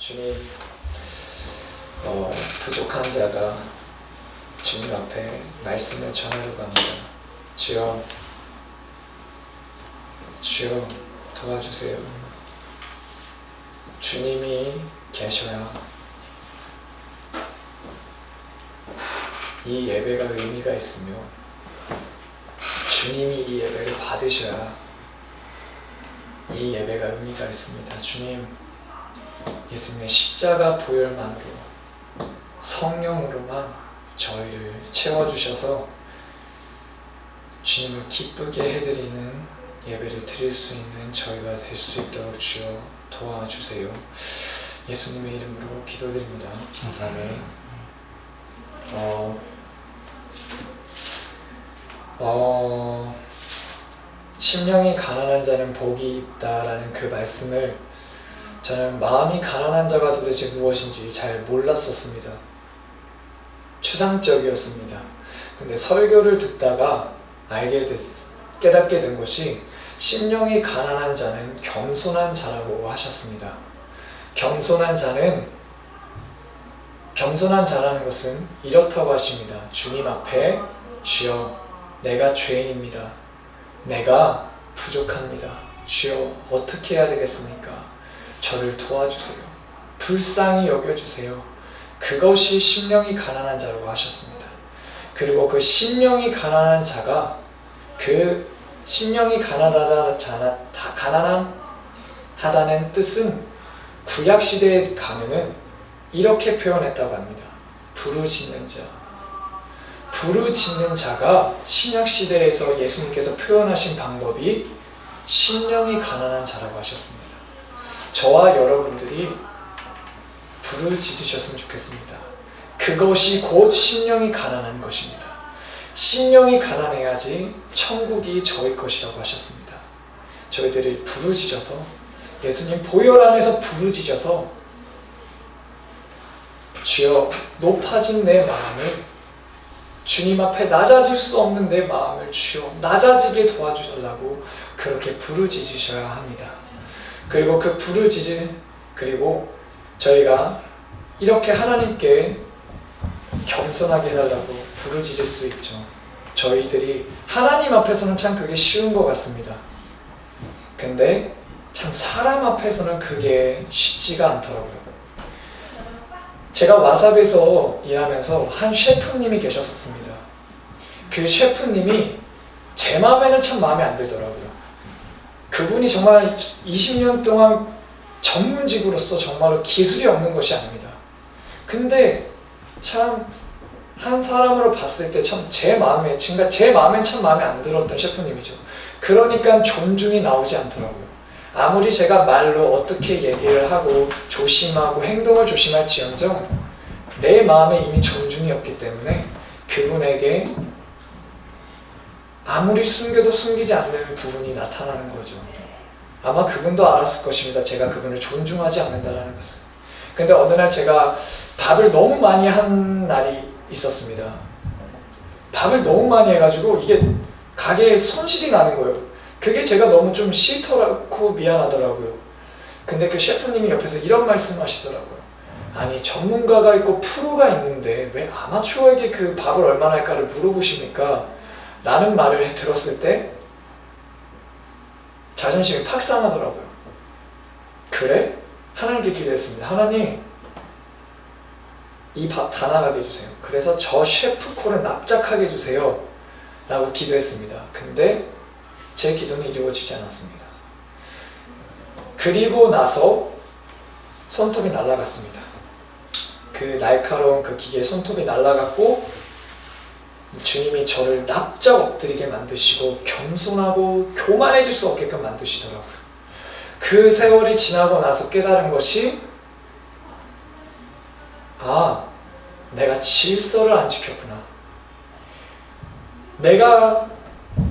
주님, 부족한 자가 주님 앞에 말씀을 전하러 갑니다. 주여, 주여 도와주세요. 주님이 계셔야 이 예배가 의미가 있으며 주님이 이 예배를 받으셔야 이 예배가 의미가 있습니다. 주님, 예수님의 십자가 보혈만으로 성령으로만 저희를 채워주셔서 주님을 기쁘게 해드리는 예배를 드릴 수 있는 저희가 될 수 있도록 주여 도와주세요. 예수님의 이름으로 기도드립니다. 아멘. 심령이 가난한 자는 복이 있다라는 그 말씀을 저는 마음이 가난한 자가 도대체 무엇인지 잘 몰랐었습니다. 추상적이었습니다. 근데 설교를 듣다가 깨닫게 된 것이 심령이 가난한 자는 겸손한 자라고 하셨습니다. 겸손한 자라는 것은 이렇다고 하십니다. 주님 앞에 주여 내가 죄인입니다. 내가 부족합니다. 주여 어떻게 해야 되겠습니까? 저를 도와주세요. 불쌍히 여겨주세요. 그것이 심령이 가난한 자라고 하셨습니다. 그리고 그 심령이 가난한 자가 그 심령이 가난하다는 뜻은 구약시대에 가면은 이렇게 표현했다고 합니다. 부르짖는 자. 부르짖는 자가 신약시대에서 예수님께서 표현하신 방법이 심령이 가난한 자라고 하셨습니다. 저와 여러분들이 부르짖으셨으면 좋겠습니다. 그것이 곧 심령이 가난한 것입니다. 심령이 가난해야지 천국이 저희 것이라고 하셨습니다. 저희들이 부르짖어서 예수님 보혈 안에서 부르짖어서 주여 높아진 내 마음을 주님 앞에 낮아질 수 없는 내 마음을 주여 낮아지게 도와주시려고 그렇게 부르짖으셔야 합니다. 그리고 그리고 저희가 이렇게 하나님께 겸손하게 해달라고 부르짖을 수 있죠. 저희들이 하나님 앞에서는 참 그게 쉬운 것 같습니다. 근데 참 사람 앞에서는 그게 쉽지가 않더라고요. 제가 와사비에서 일하면서 한 셰프님이 계셨었습니다. 그 셰프님이 제 마음에는 참 마음에 안 들더라고요. 그분이 정말 20년 동안 전문직으로서 정말로 기술이 없는 것이 아닙니다. 근데 참 한 사람으로 봤을 때 참 제 마음엔 참 마음에 안 들었던 셰프님이죠. 그러니까 존중이 나오지 않더라고요. 아무리 제가 말로 어떻게 얘기를 하고 조심하고 행동을 조심할지언정 내 마음에 이미 존중이 없기 때문에 그분에게 아무리 숨겨도 숨기지 않는 부분이 나타나는 거죠. 아마 그분도 알았을 것입니다. 제가 그분을 존중하지 않는다는 것을. 근데 어느 날 제가 밥을 너무 많이 한 날이 있었습니다. 밥을 너무 많이 해가지고 이게 가게에 손실이 나는 거예요. 그게 제가 너무 좀 싫더라고 미안하더라고요. 근데 그 셰프님이 옆에서 이런 말씀 하시더라고요. 아니 전문가가 있고 프로가 있는데 왜 아마추어에게 그 밥을 얼마나 할까를 물어보십니까? 라는 말을 들었을 때 자존심이 팍 상하더라고요. 그래? 하나님께 기도했습니다. 하나님 이 밥 다 나가게 해주세요. 그래서 저 셰프 콜을 납작하게 해주세요 라고 기도했습니다. 근데 제 기도는 이루어지지 않았습니다. 그리고 나서 손톱이 날아갔습니다. 그 날카로운 그 기계의 손톱이 날아갔고 주님이 저를 납작 엎드리게 만드시고 겸손하고 교만해질 수 없게끔 만드시더라고요. 그 세월이 지나고 나서 깨달은 것이 내가 질서를 안 지켰구나. 내가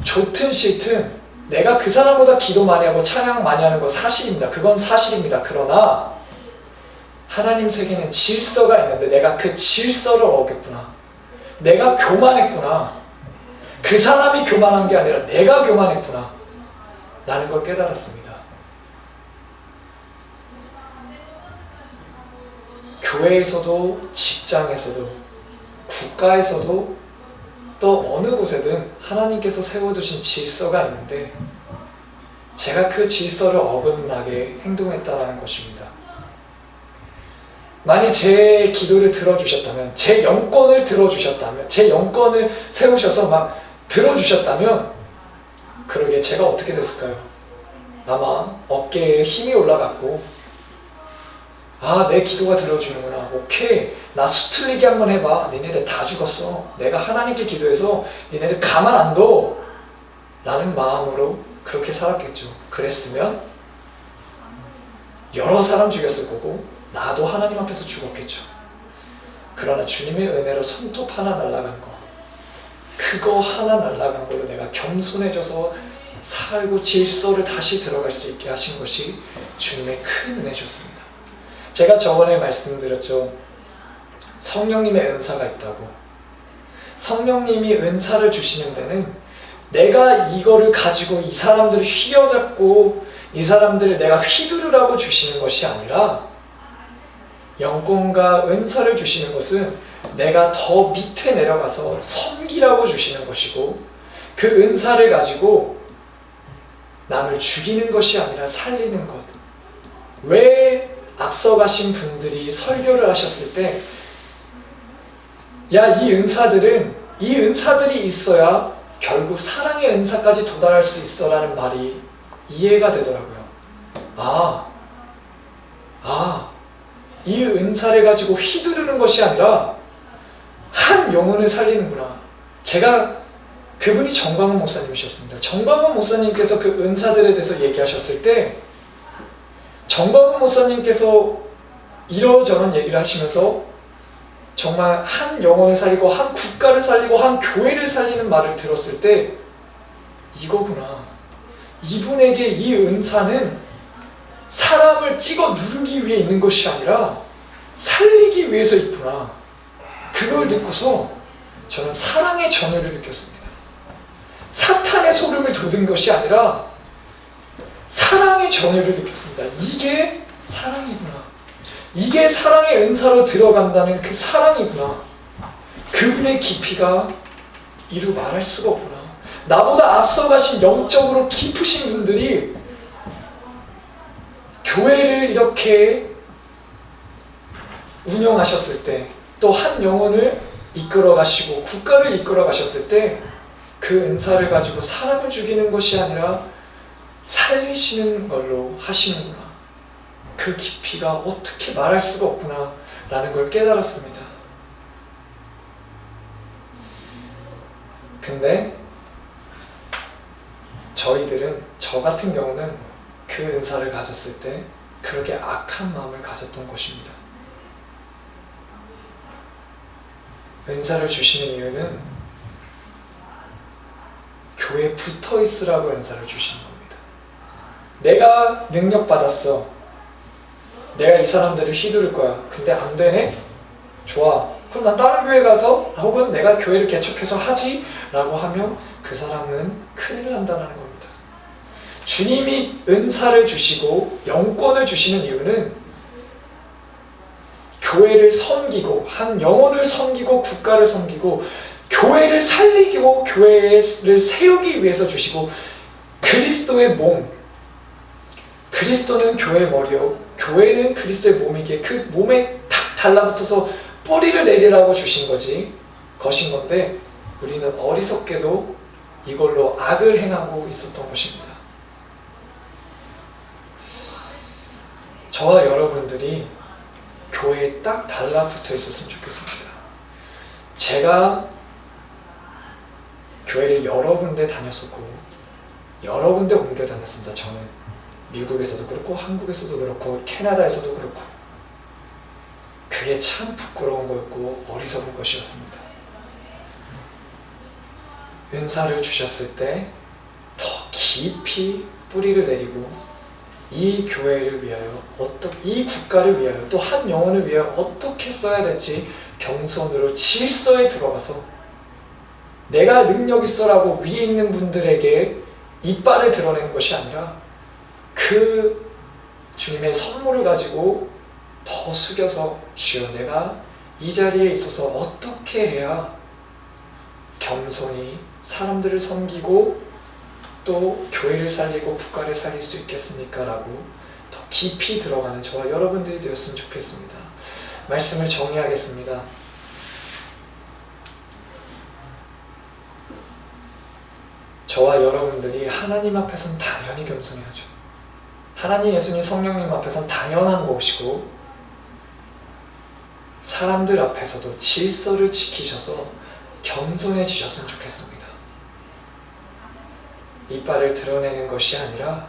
좋든 싫든 내가 그 사람보다 기도 많이 하고 찬양 많이 하는 거 사실입니다. 그건 사실입니다. 그러나 하나님 세계는 질서가 있는데 내가 그 질서를 어겼구나. 내가 교만했구나. 그 사람이 교만한 게 아니라 내가 교만했구나 라는 걸 깨달았습니다. 교회에서도 직장에서도 국가에서도 또 어느 곳에든 하나님께서 세워두신 질서가 있는데 제가 그 질서를 어긋나게 행동했다는 것입니다. 만약 제 기도를 들어주셨다면, 제 영권을 들어주셨다면, 제 영권을 세우셔서 막 들어주셨다면 그러게 제가 어떻게 됐을까요? 아마 어깨에 힘이 올라갔고 내 기도가 들어주는구나. 오케이. 나 수틀리기 한번 해봐. 니네들 다 죽었어. 내가 하나님께 기도해서 니네들 가만 안 둬. 라는 마음으로 그렇게 살았겠죠. 그랬으면 여러 사람 죽였을 거고 나도 하나님 앞에서 죽었겠죠. 그러나 주님의 은혜로 손톱 하나 날아간 거, 그거 하나 날아간 걸로 내가 겸손해져서 살고 질서를 다시 들어갈 수 있게 하신 것이 주님의 큰 은혜셨습니다. 제가 저번에 말씀드렸죠. 성령님의 은사가 있다고. 성령님이 은사를 주시는 데는 내가 이거를 가지고 이 사람들을 휘어잡고 이 사람들을 내가 휘두르라고 주시는 것이 아니라 영권과 은사를 주시는 것은 내가 더 밑에 내려가서 섬기라고 주시는 것이고 그 은사를 가지고 남을 죽이는 것이 아니라 살리는 것. 왜 앞서가신 분들이 설교를 하셨을 때 야, 이 은사들이 있어야 결국 사랑의 은사까지 도달할 수 있어 라는 말이 이해가 되더라고요. 이 은사를 가지고 휘두르는 것이 아니라 한 영혼을 살리는구나. 그분이 정광훈 목사님이셨습니다. 정광훈 목사님께서 그 은사들에 대해서 얘기하셨을 때 정광훈 목사님께서 이러저런 얘기를 하시면서 정말 한 영혼을 살리고 한 국가를 살리고 한 교회를 살리는 말을 들었을 때 이거구나. 이분에게 이 은사는 사람을 찍어 누르기 위해 있는 것이 아니라 살리기 위해서 있구나. 그걸 듣고서 저는 사랑의 전율을 느꼈습니다. 사탄의 소름을 돋은 것이 아니라 사랑의 전율을 느꼈습니다. 이게 사랑이구나. 이게 사랑의 은사로 들어간다는 그 사랑이구나. 그분의 깊이가 이루 말할 수가 없구나. 나보다 앞서가신 영적으로 깊으신 분들이 교회를 이렇게 운영하셨을 때, 또 한 영혼을 이끌어 가시고 국가를 이끌어 가셨을 때 그 은사를 가지고 사람을 죽이는 것이 아니라 살리시는 걸로 하시는구나. 그 깊이가 어떻게 말할 수가 없구나 라는 걸 깨달았습니다. 근데 저 같은 경우는 그 은사를 가졌을 때 그렇게 악한 마음을 가졌던 것입니다. 은사를 주시는 이유는 교회에 붙어 있으라고 은사를 주시는 겁니다. 내가 능력 받았어. 내가 이 사람들을 휘두를 거야. 근데 안 되네? 좋아. 그럼 난 다른 교회 가서 혹은 내가 교회를 개척해서 하지 라고 하면 그 사람은 큰일 난다는 겁니다. 주님이 은사를 주시고 영권을 주시는 이유는 교회를 섬기고 한 영혼을 섬기고 국가를 섬기고 교회를 살리고 교회를 세우기 위해서 주시고 그리스도의 몸, 그리스도는 교회의 머리요 교회는 그리스도의 몸이기에 그 몸에 탁 달라붙어서 뿌리를 내리라고 주신 것인 건데 우리는 어리석게도 이걸로 악을 행하고 있었던 것입니다. 저와 여러분들이 교회에 딱 달라붙어 있었으면 좋겠습니다. 제가 교회를 여러 군데 다녔었고 여러 군데 옮겨 다녔습니다. 저는 미국에서도 그렇고 한국에서도 그렇고 캐나다에서도 그렇고 그게 참 부끄러운 거였고 어리석은 것이었습니다. 은사를 주셨을 때 더 깊이 뿌리를 내리고 이 교회를 위하여 이 국가를 위하여 또 한 영혼을 위하여 어떻게 써야 될지 겸손으로 질서에 들어가서 내가 능력 있어라고 위에 있는 분들에게 이빨을 드러내는 것이 아니라 그 주님의 선물을 가지고 더 숙여서 주여 내가 이 자리에 있어서 어떻게 해야 겸손히 사람들을 섬기고 또 교회를 살리고 국가를 살릴 수 있겠습니까? 라고 더 깊이 들어가는 저와 여러분들이 되었으면 좋겠습니다. 말씀을 정리하겠습니다. 저와 여러분들이 하나님 앞에선 당연히 겸손해야죠. 하나님, 예수님, 성령님 앞에선 당연한 것이고 사람들 앞에서도 질서를 지키셔서 겸손해지셨으면 좋겠습니다. 이빨을 드러내는 것이 아니라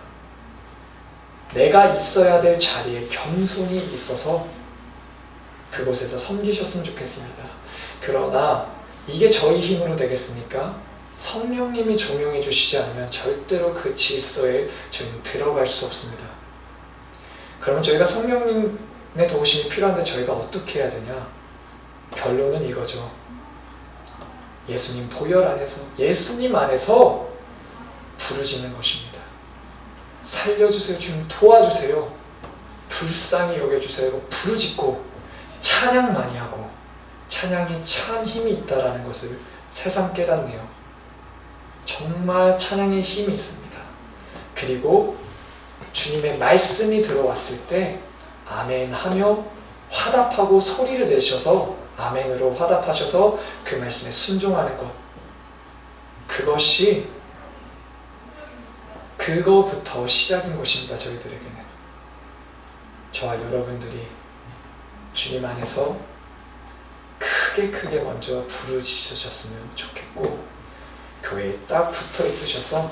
내가 있어야 될 자리에 겸손히 있어서 그곳에서 섬기셨으면 좋겠습니다. 그러나 이게 저희 힘으로 되겠습니까? 성령님이 조명해 주시지 않으면 절대로 그 질서에 저희는 들어갈 수 없습니다. 그러면 저희가 성령님의 도우심이 필요한데 저희가 어떻게 해야 되냐? 결론은 이거죠. 예수님 보혈 안에서, 예수님 안에서 부르짖는 것입니다. 살려주세요. 주님 도와주세요. 불쌍히 여겨주세요. 부르짖고 찬양 많이 하고 찬양이 참 힘이 있다라는 것을 새삼 깨닫네요. 정말 찬양의 힘이 있습니다. 그리고 주님의 말씀이 들어왔을 때 아멘 하며 화답하고 소리를 내셔서 아멘으로 화답하셔서 그 말씀에 순종하는 것, 그거부터 시작인 것입니다. 저희들에게는. 저와 여러분들이 주님 안에서 크게 먼저 부르짖으셨으면 좋겠고 교회에 딱 붙어 있으셔서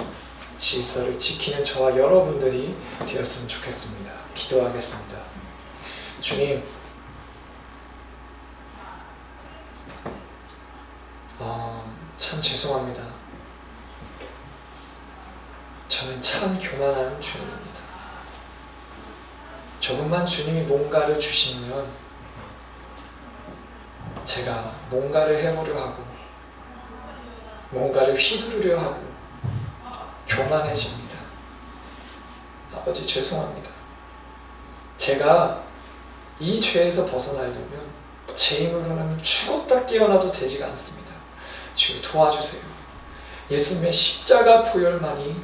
질서를 지키는 저와 여러분들이 되었으면 좋겠습니다. 기도하겠습니다. 주님, 참 죄송합니다. 저는 참 교만한 주님입니다. 조금만 주님이 뭔가를 주시면 제가 뭔가를 해보려 하고 뭔가를 휘두르려 하고 교만해집니다. 아버지 죄송합니다. 제가 이 죄에서 벗어나려면 제 힘으로는 죽었다 깨어나도 되지가 않습니다. 주여 도와주세요. 예수님의 십자가 보혈만이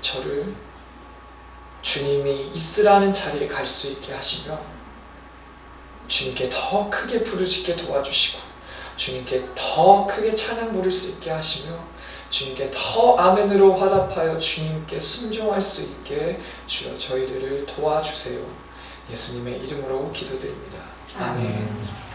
저를 주님이 있으라는 자리에 갈 수 있게 하시며 주님께 더 크게 부르짖게 도와주시고 주님께 더 크게 찬양 부를 수 있게 하시며 주님께 더 아멘으로 화답하여 주님께 순종할 수 있게 주여 저희들을 도와주세요. 예수님의 이름으로 기도드립니다. 아멘.